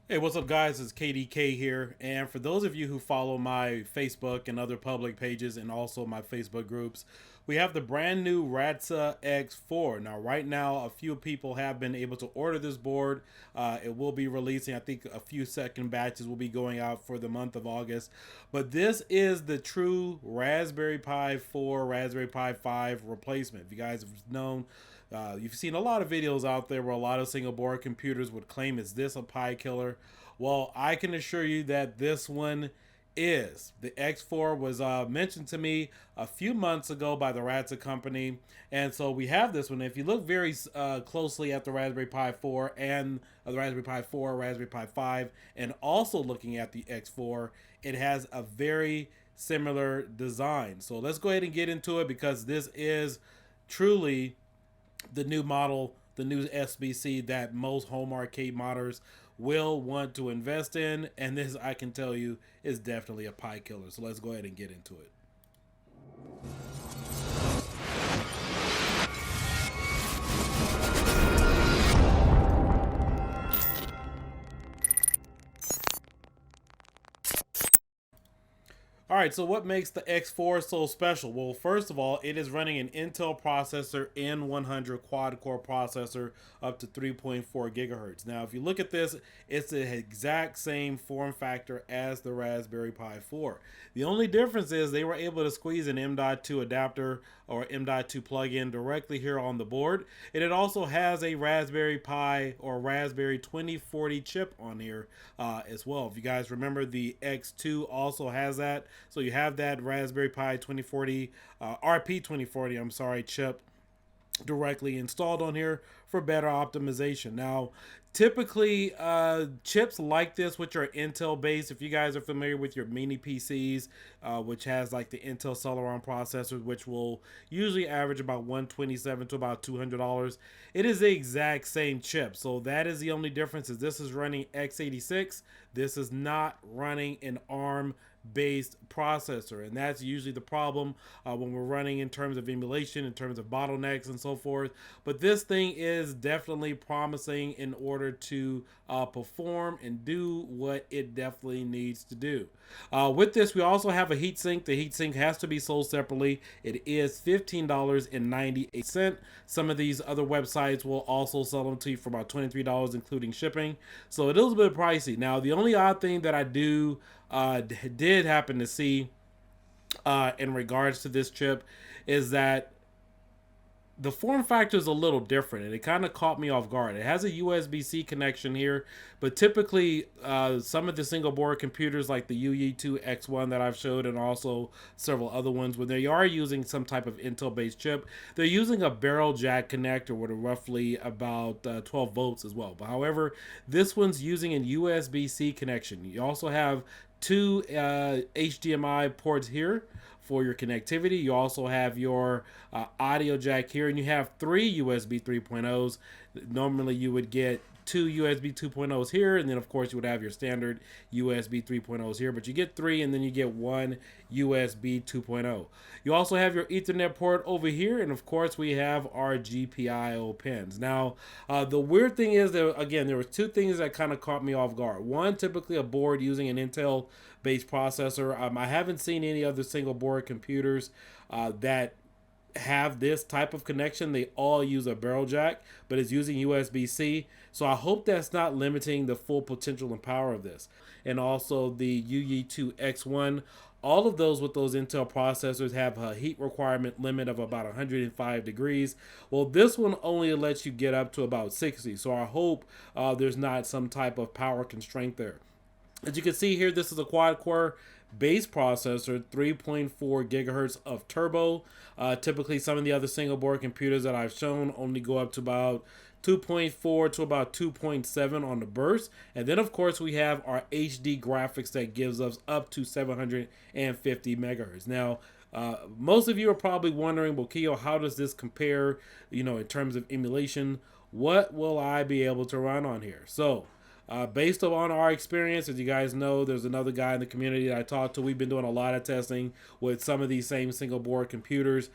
Hey, what's up, guys? It's KDK here. And for those of you who follow my Facebook and other public pages and also my Facebook groups, we have the brand new Radxa X4. Now, right now, a few people have been able to order this board. It will be releasing, I think a few second batches will be going out for the month of August. But this is the true Raspberry Pi 4, Raspberry Pi 5 replacement. If you guys have known, you've seen a lot of videos out there where a lot of single board computers would claim, is this a Pi killer? Well, I can assure you that this one is. The X4 was mentioned to me a few months ago by the Radxa company. And so we have this one. If you look very closely at the Raspberry Pi 4 and the Raspberry Pi 4, Raspberry Pi 5, and also looking at the X4, it has a very similar design. So let's go ahead and get into it because this is truly the new model, the new SBC that most home arcade modders will want to invest in. And this, I can tell you, is definitely a pie killer. So let's go ahead and get into it. All right, so what makes the X4 so special? Well, first of all, it is running an Intel processor N100 quad-core processor up to 3.4 gigahertz. Now, if you look at this, it's the exact same form factor as the Raspberry Pi 4. The only difference is they were able to squeeze an M.2 adapter or M.2 plug-in directly here on the board. And it also has a Raspberry Pi or Raspberry 2040 chip on here as well. If you guys remember, the X2 also has that. So you have that Raspberry Pi 2040, RP 2040, I'm sorry, chip directly installed on here for better optimization. Now, typically chips like this, which are Intel based, if you guys are familiar with your mini PCs, which has like the Intel Celeron processors, which will usually average about 127 to about $200, it is the exact same chip. So that is the only difference, is this is running x86. This is not running an ARM based processor, and that's usually the problem when we're running in terms of emulation, in terms of bottlenecks and so forth. But this thing is definitely promising in order to perform and do what it definitely needs to do. With this, we also have a heatsink. The heatsink has to be sold separately. It is $15.98. Some of these other websites will also sell them to you for about $23, including shipping. So it is a bit pricey. Now, the only odd thing that I did happen to see in regards to this chip is that the form factor is a little different, and it kind of caught me off guard. It has a USB-C connection here, but typically some of the single board computers like the UE2 X1 that I've showed, and also several other ones, when they are using some type of Intel-based chip, they're using a barrel jack connector with a roughly about 12 volts as well. But however, this one's using a USB-C connection. You also have two HDMI ports here for your connectivity. You also have your audio jack here, and you have three USB 3.0s. Normally you would get two USB 2.0s here, and then of course you would have your standard USB 3.0s here, but you get three, and then you get one USB 2.0. You also have your Ethernet port over here, and of course we have our GPIO pins. Now, the weird thing is that, again, there were two things that kind of caught me off guard. One, typically a board using an Intel based processor. I haven't seen any other single board computers that have this type of connection. They all use a barrel jack, but it's using USB-C. So I hope that's not limiting the full potential and power of this. And also the UE2 X1, all of those with those Intel processors have a heat requirement limit of about 105 degrees. Well, this one only lets you get up to about 60. So I hope there's not some type of power constraint there. As you can see here, this is a quad core base processor, 3.4 gigahertz of turbo. Typically, some of the other single board computers that I've shown only go up to about 2.4 to about 2.7 on the burst. And then, of course, we have our HD graphics that gives us up to 750 megahertz. Now, most of you are probably wondering, well, Keo, how does this compare, in terms of emulation? What will I be able to run on here? So, based on our experience, as you guys know, there's another guy in the community that I talked to. We've been doing a lot of testing with some of these same single board computers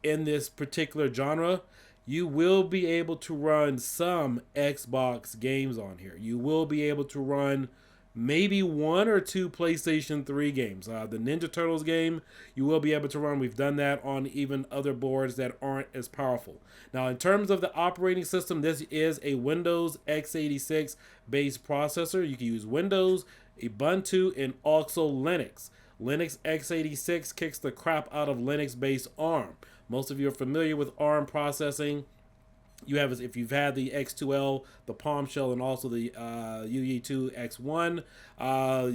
in this particular genre. you will be able to run some Xbox games on here. You will be able to run maybe one or two PlayStation 3 games. The Ninja Turtles game, you will be able to run. We've done that on even other boards that aren't as powerful. Now, in terms of the operating system, this is a Windows x86 based processor. You can use Windows, Ubuntu, and also Linux. Linux x86 kicks the crap out of Linux-based ARM. Most of you are familiar with ARM processing. You have, if you've had the X2L, the Palm Shell, and also the UE2 X1,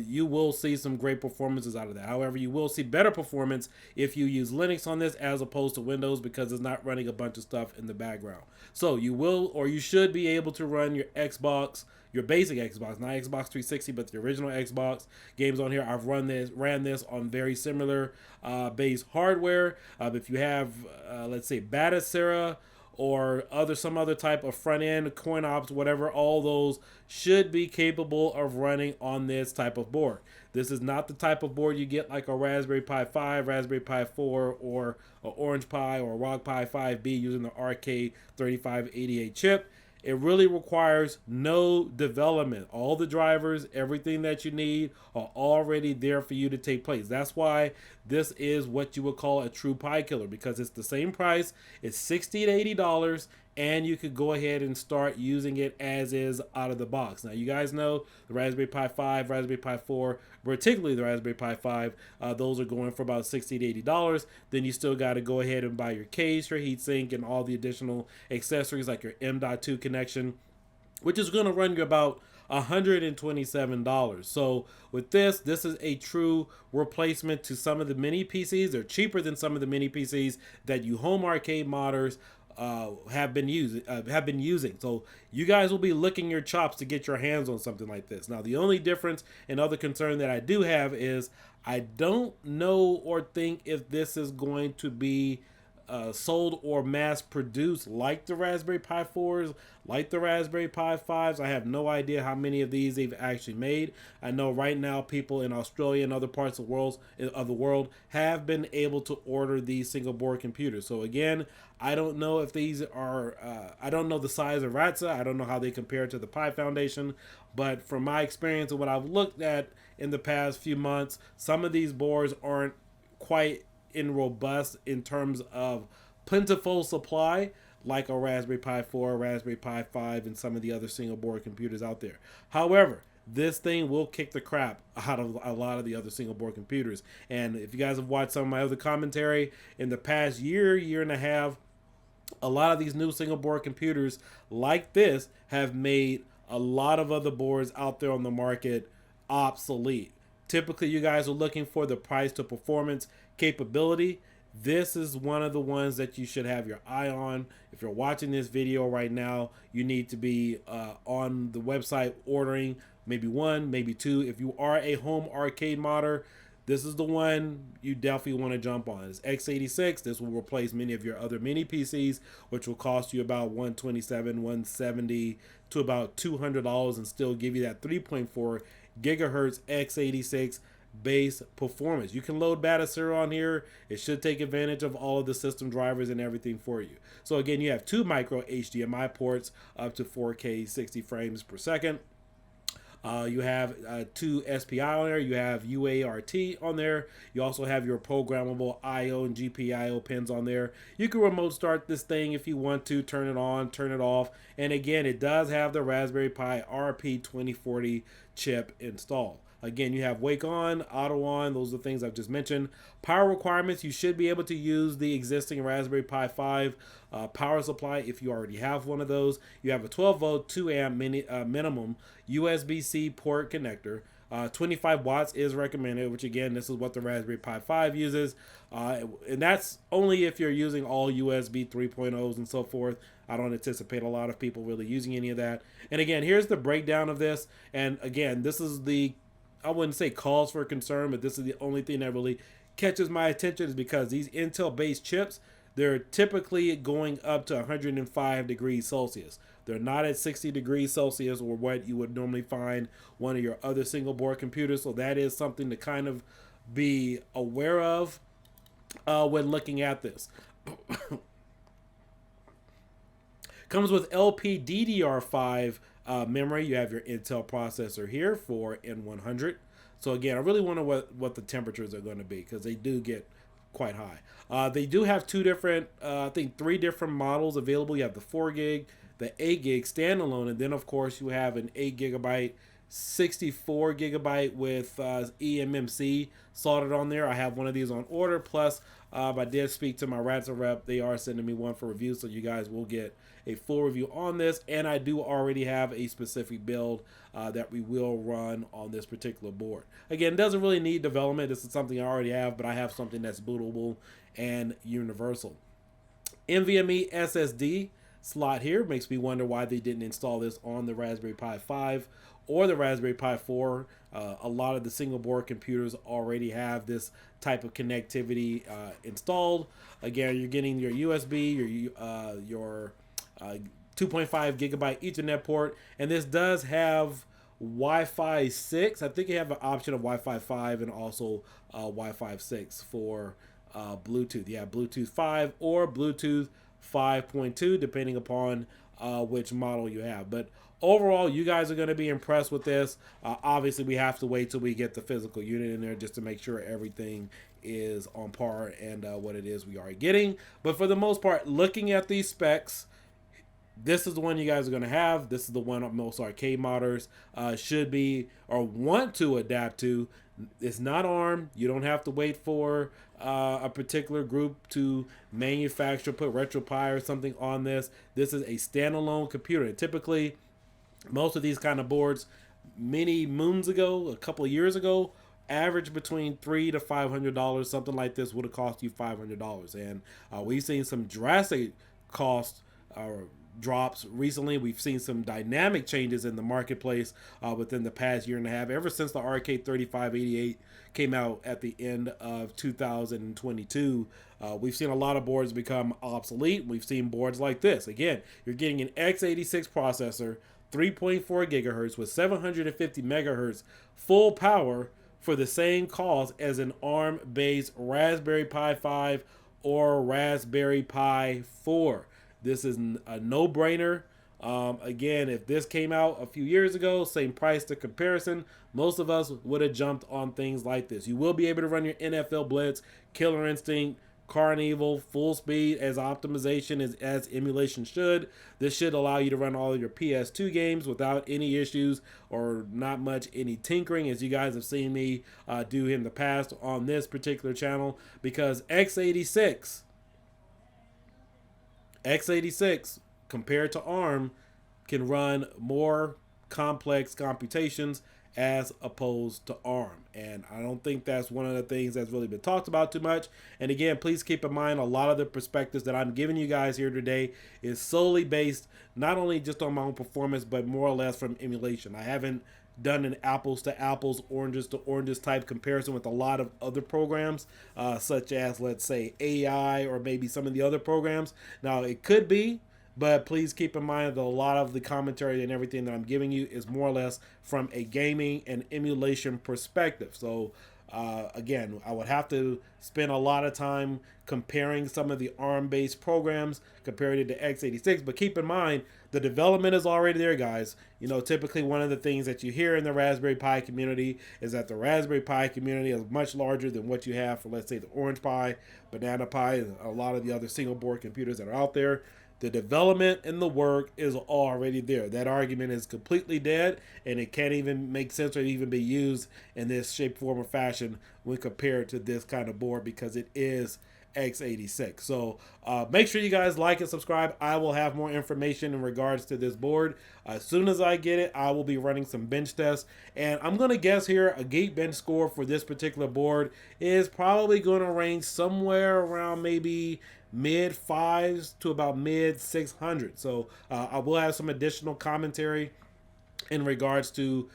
you will see some great performances out of that. However, you will see better performance if you use Linux on this as opposed to Windows, because it's not running a bunch of stuff in the background. So you will, or you should be able to run your Xbox, your basic Xbox, not Xbox 360, but the original Xbox games on here. I've ran this on very similar base hardware. If you have, let's say, Batacera, or some other type of front end, coin ops, whatever, all those should be capable of running on this type of board. This is not the type of board you get like a Raspberry Pi 5, Raspberry Pi 4, or an Orange Pi or a ROG Pi 5B using the RK3588 chip. It really requires no development. All the drivers, everything that you need are already there for you to take place. That's why this is what you would call a true Pi killer, because it's the same price. It's $60 to $80, and you could go ahead and start using it as is out of the box. Now, you guys know the Raspberry Pi 5, Raspberry Pi 4, particularly the Raspberry Pi 5, those are going for about $60 to $80. Then you still got to go ahead and buy your case, your heatsink, and all the additional accessories like your M.2 connection, which is going to run you about $127. So with this is a true replacement to some of the mini PCs. They're cheaper than some of the mini PCs that you home arcade modders have been using. So you guys will be licking your chops to get your hands on something like this. Now, the only difference and other concern that I do have is I don't know or think if this is going to be sold or mass produced like the Raspberry Pi 4s, like the Raspberry Pi 5s. I have no idea how many of these they've actually made. I know right now people in Australia and other parts of the world have been able to order these single board computers. So again, I don't know if these are, I don't know the size of Radxa. I don't know how they compare to the Pi Foundation, but from my experience and what I've looked at in the past few months, some of these boards aren't quite in robust in terms of plentiful supply like a Raspberry Pi 4, Raspberry Pi 5, and some of the other single board computers out there. However, this thing will kick the crap out of a lot of the other single board computers. And if you guys have watched some of my other commentary in the past year and a half, a lot of these new single board computers like this have made a lot of other boards out there on the market obsolete. Typically, you guys are looking for the price to performance capability. This is one of the ones that you should have your eye on. If you're watching this video right now, you need to be on the website ordering maybe one, maybe two. If you are a home arcade modder, this is the one you definitely want to jump on. It's x86. This will replace many of your other mini PCs, which will cost you about $127, $170 to about $200, and still give you that 3.4 gigahertz x86 base performance. You can load Batacera on here. It should take advantage of all of the system drivers and everything for you. So again, you have two micro HDMI ports up to 4K 60 frames per second. You have two SPI on there. You have UART on there. You also have your programmable IO and GPIO pins on there. You can remote start this thing if you want to, turn it on, turn it off. And again, it does have the Raspberry Pi RP2040 chip installed. Again, you have wake on, auto on, those are the things I've just mentioned. Power requirements, you should be able to use the existing Raspberry Pi 5 power supply if you already have one of those. You have a 12 volt, 2 amp minimum USB-C port connector. 25 watts is recommended, which again, this is what the Raspberry Pi 5 uses. And that's only if you're using all USB 3.0s and so forth. I don't anticipate a lot of people really using any of that. And again, here's the breakdown of this. And again, this is the, I wouldn't say cause for concern, but this is the only thing that really catches my attention, is because these Intel-based chips, they're typically going up to 105 degrees Celsius. They're not at 60 degrees Celsius or what you would normally find one of your other single board computers. So that is something to kind of be aware of when looking at this. Comes with LPDDR5 memory. You have your Intel processor here for N100. So again, I really wonder what the temperatures are going to be, because they do get quite high. They do have two different, I think 3 different models available. You have the 4 gig, the 8 gig standalone, and then of course you have an 8 gigabyte 64 gigabyte with eMMC soldered on there. I have one of these on order. Plus, I did speak to my Radxa rep. They are sending me one for review, so you guys will get a full review on this. And I do already have a specific build that we will run on this particular board. Again, it doesn't really need development. This is something I already have, but I have something that's bootable and universal. NVMe SSD slot here makes me wonder why they didn't install this on the Raspberry Pi 5 or the Raspberry Pi 4. A lot of the single board computers already have this type of connectivity installed. Again, you're getting your USB, your 2.5 gigabyte Ethernet port, and this does have Wi-Fi 6. I think you have an option of Wi-Fi 5 and also Wi-Fi 6 for Bluetooth. Yeah, Bluetooth 5 or Bluetooth 5.2, depending upon which model you have. But overall, you guys are going to be impressed with this. Obviously, we have to wait till we get the physical unit in there just to make sure everything is on par and what it is we are getting. But for the most part, looking at these specs, this is the one you guys are going to have. This is the one most arcade modders should be or want to adapt to. It's not ARM. You don't have to wait for a particular group to manufacture, put RetroPie or something on this. This is a standalone computer. And typically, most of these kind of boards, many moons ago, a couple of years ago, average between $300 to $500. Something like this would have cost you $500. And we've seen some drastic cost drops recently. We've seen some dynamic changes in the marketplace within the past year and a half, ever since the Arcade 3588 came out at the end of 2022. We've seen a lot of boards become obsolete. We've seen boards like this. Again, you're getting an x86 processor, 3.4 gigahertz with 750 megahertz full power for the same cost as an ARM-based Raspberry Pi 5 or Raspberry Pi 4. This is a no-brainer. Again, if this came out a few years ago, same price to comparison, most of us would have jumped on things like this. You will be able to run your NFL Blitz, Killer Instinct, Carnival, full speed as optimization as emulation should. This should allow you to run all of your PS2 games without any issues or not much any tinkering, as you guys have seen me do in the past on this particular channel, because x86 compared to ARM can run more complex computations as opposed to ARM. And I don't think that's one of the things that's really been talked about too much. And again, please keep in mind, a lot of the perspectives that I'm giving you guys here today is solely based not only just on my own performance, but more or less from emulation. I haven't done an apples to apples, oranges to oranges type comparison with a lot of other programs, such as, let's say, AI or maybe some of the other programs. Now, it could be, but please keep in mind that a lot of the commentary and everything that I'm giving you is more or less from a gaming and emulation perspective. So again, I would have to spend a lot of time comparing some of the ARM-based programs compared to x86. But keep in mind, the development is already there, guys. You know, typically one of the things that you hear in the Raspberry Pi community is that the Raspberry Pi community is much larger than what you have for, let's say, the Orange Pi, Banana Pi, and a lot of the other single board computers that are out there. The development and the work is already there. That argument is completely dead, and it can't even make sense or even be used in this shape, form, or fashion when compared to this kind of board, because it is x86. So make sure you guys like and subscribe. I will have more information in regards to this board. As soon as I get it, I will be running some bench tests, and I'm going to guess here a Geekbench score for this particular board is probably going to range somewhere around maybe mid 5s to about mid 600. So I will have some additional commentary in regards to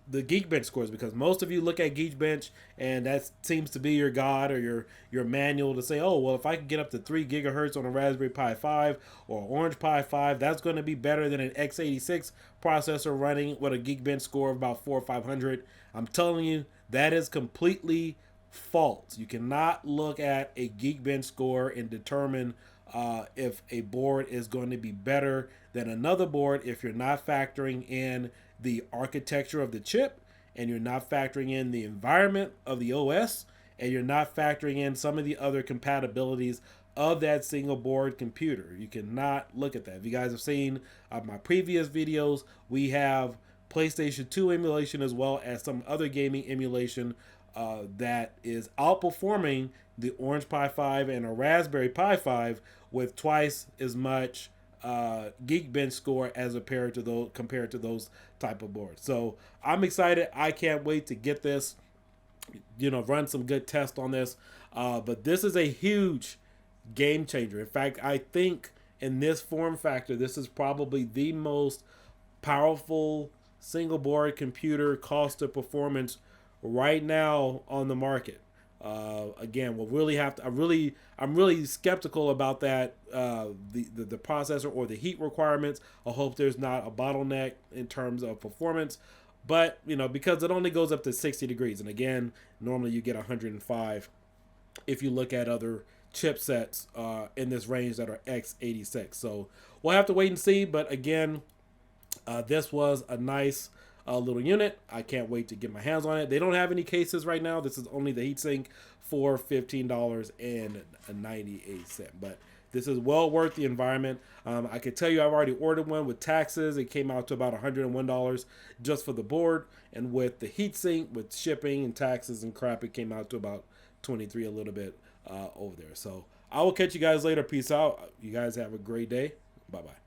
the Geekbench scores, because most of you look at Geekbench and that seems to be your god or your manual to say, oh, well, if I can get up to 3 gigahertz on a Raspberry Pi 5 or Orange Pi 5, that's going to be better than an x86 processor running with a Geekbench score of about 400 or 500. I'm telling you, that is completely false. You cannot look at a Geekbench score and determine if a board is going to be better than another board if you're not factoring in the architecture of the chip, and you're not factoring in the environment of the OS, and you're not factoring in some of the other compatibilities of that single board computer. You cannot look at that. If you guys have seen my previous videos, we have PlayStation 2 emulation as well as some other gaming emulation that is outperforming the Orange Pi 5 and a Raspberry Pi 5 with twice as much Geekbench score as compared to those type of boards. So I'm excited. I can't wait to get this, run some good tests on this. But this is a huge game changer. In fact, I think in this form factor, this is probably the most powerful single board computer cost to performance right now on the market. Again, we'll really have to. I'm really skeptical about that. The processor or the heat requirements. I hope there's not a bottleneck in terms of performance. But because it only goes up to 60 degrees, and again, normally you get 105 if you look at other chipsets in this range that are x86. So we'll have to wait and see. But again, this was a nice little unit. I can't wait to get my hands on it. They don't have any cases right now. This is only the heatsink for $15.98. But this is well worth the environment. I can tell you I've already ordered one with taxes. It came out to about $101 just for the board. And with the heatsink, with shipping and taxes and crap, it came out to about $23 a little bit over there. So I will catch you guys later. Peace out. You guys have a great day. Bye-bye.